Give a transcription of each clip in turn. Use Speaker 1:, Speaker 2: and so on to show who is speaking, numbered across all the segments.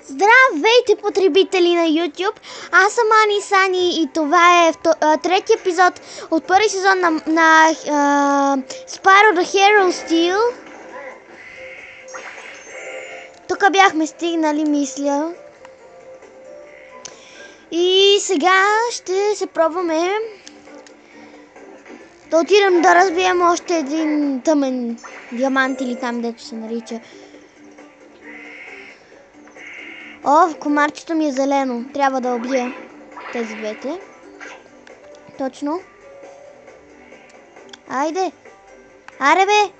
Speaker 1: Здравейте, потребители на YouTube! Аз съм Ани Сани и това е трети епизод от първи сезон на Spyro the Hero Steel. Тук бяхме стигнали, мисля. И сега ще се пробваме да отидем да разбием още един тъмен диамант или там, дето се нарича. О, комарчето ми е зелено. Трябва да убия тези двете. Точно. Айде. Аре бе.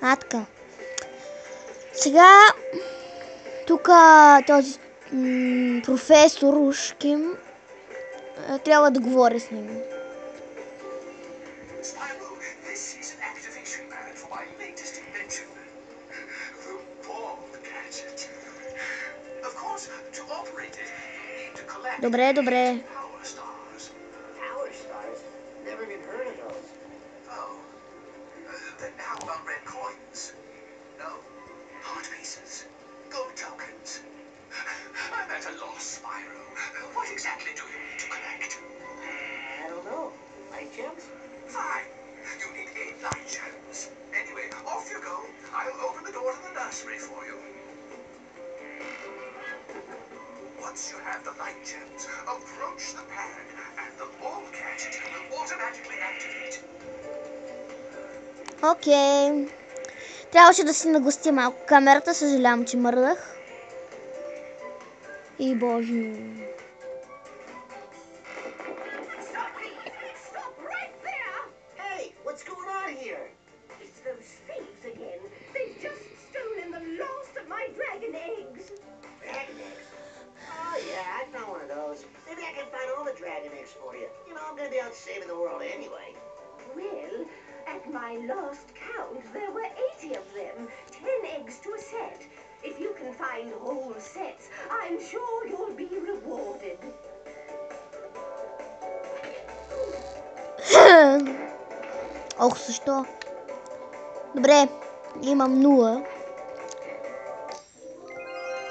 Speaker 1: Така. Сега тук този професор Ушким трябва да говоря с него. Добре, добре.
Speaker 2: Once you have the light gems, approach the pad and the ball gadget will automatically activate.
Speaker 1: Окей. Трябваше да си нагости малко камерата, съжалявам, че мърдах. И боже.
Speaker 2: Saving the world anyway.
Speaker 3: Well, at my last count, there were 80 of them, 10 eggs to a set. If you can find whole sets, I'm sure you'll be rewarded.
Speaker 1: Ох, защо? Добре, имам 0.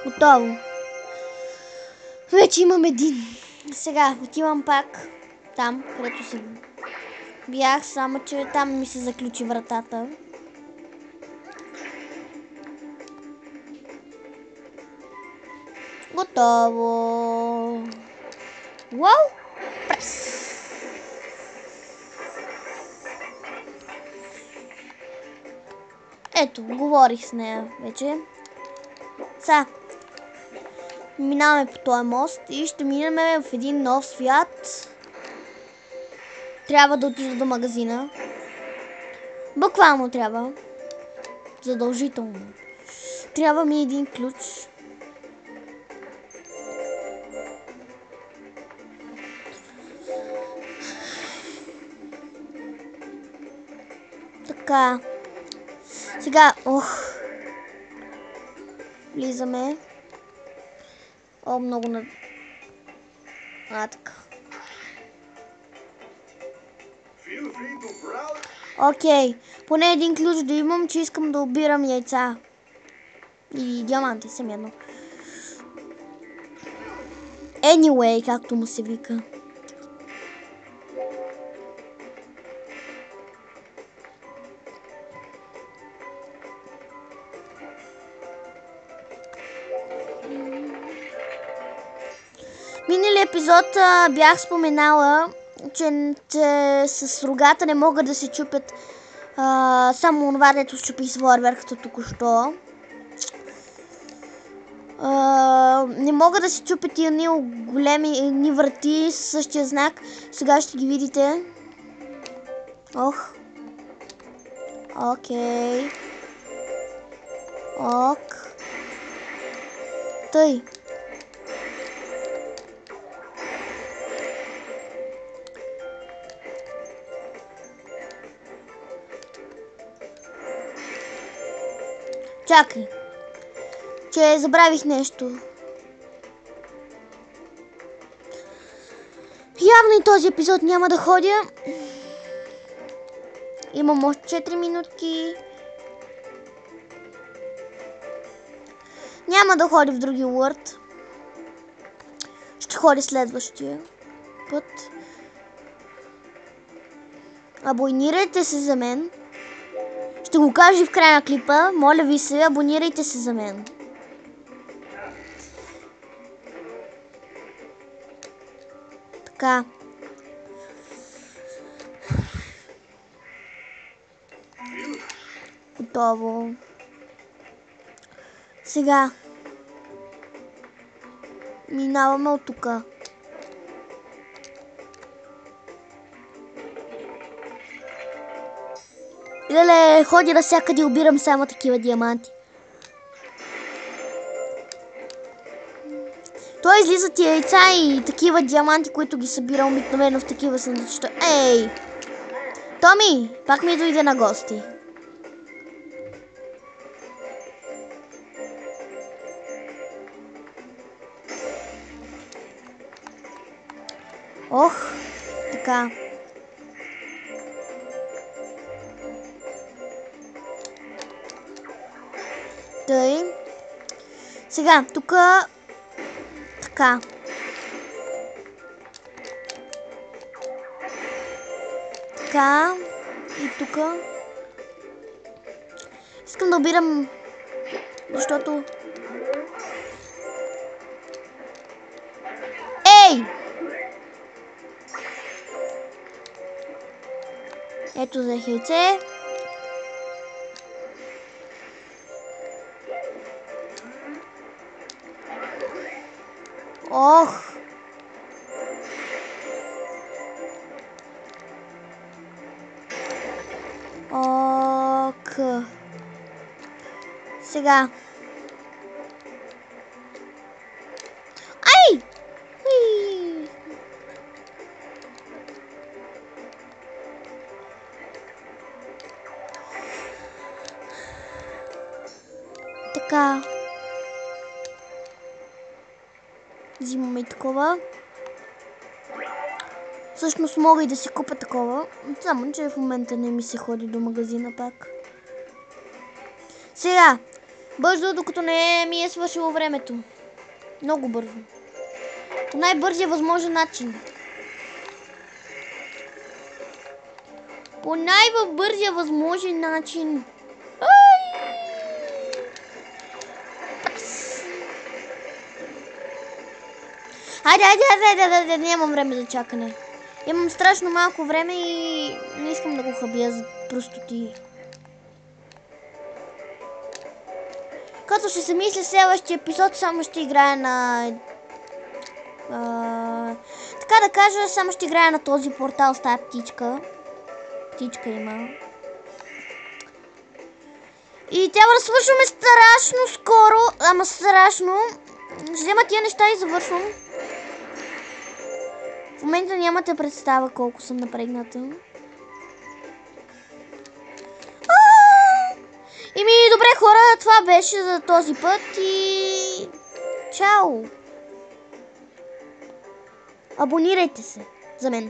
Speaker 1: Готово. Вече имам 1. Сега отивам пак там, където се бях, само че там ми се заключи вратата. Готово. Уау! Прес! Ето, говорих с нея вече. Сега минаваме по този мост и ще минем в един нов свят. Трябва да отида до магазина. Буквално трябва. Задължително. Трябва ми един ключ. Така. Сега, влизаме. О, много на... така. Окей. Поне един ключ да имам, че искам да обирам яйца. И диаманти, съм едно. Anyway, както му се вика. Миналия епизод бях споменала, че с рогата не могат да се чупят само това, дето щупи с фойерверката току-що. Не могат да се чупят и едни големи врати с същия знак. Сега ще ги видите. Ох. Окей. Ок. Тъй. Чакай, че забравих нещо. Явно и този епизод няма да ходя. Имам още 4 минутки. Няма да ходи в други World. Ще ходи следващия път. Абонирайте се за мен. Ще го кажа и в края на клипа. Моля ви се, абонирайте се за мен. Така. Готово. Сега. Минаваме от тук. Леле, ходи навсякъде и обирам само такива диаманти. Той излиза тия яйца и такива диаманти, които ги събира обикновено в такива съндъчета. Ей! Томи, пак ми дойде на гости. Ох, така. Тъй. Сега, тук. Така. Така. И тук. Искам да обирам, защото... Ей! Ето взех яйце. Ох! Ок. Сега. Ай! Уи! Така. Взимаме и такова. Всъщност мога и да си купя такова. Само, че в момента не ми се ходи до магазина пак. Сега. Бързо, докато не ми е свършило времето. Много бързо. По най-бързия възможен начин. По най-бързия възможен начин. Хайде, нямам време за чакане. Имам страшно малко време и не искам да го хабя за простоти. Като ще се мисля следващия епизод, само ще играя на... така да кажа, само ще играя на този портал с тая птичка. Птичка има. И трябва да свършваме страшно скоро, ама страшно. Ще взема тия неща и завършвам. В момента нямате представа колко съм напрегната. Ими, добре хора, това беше за този път и... Чао! Абонирайте се за мен.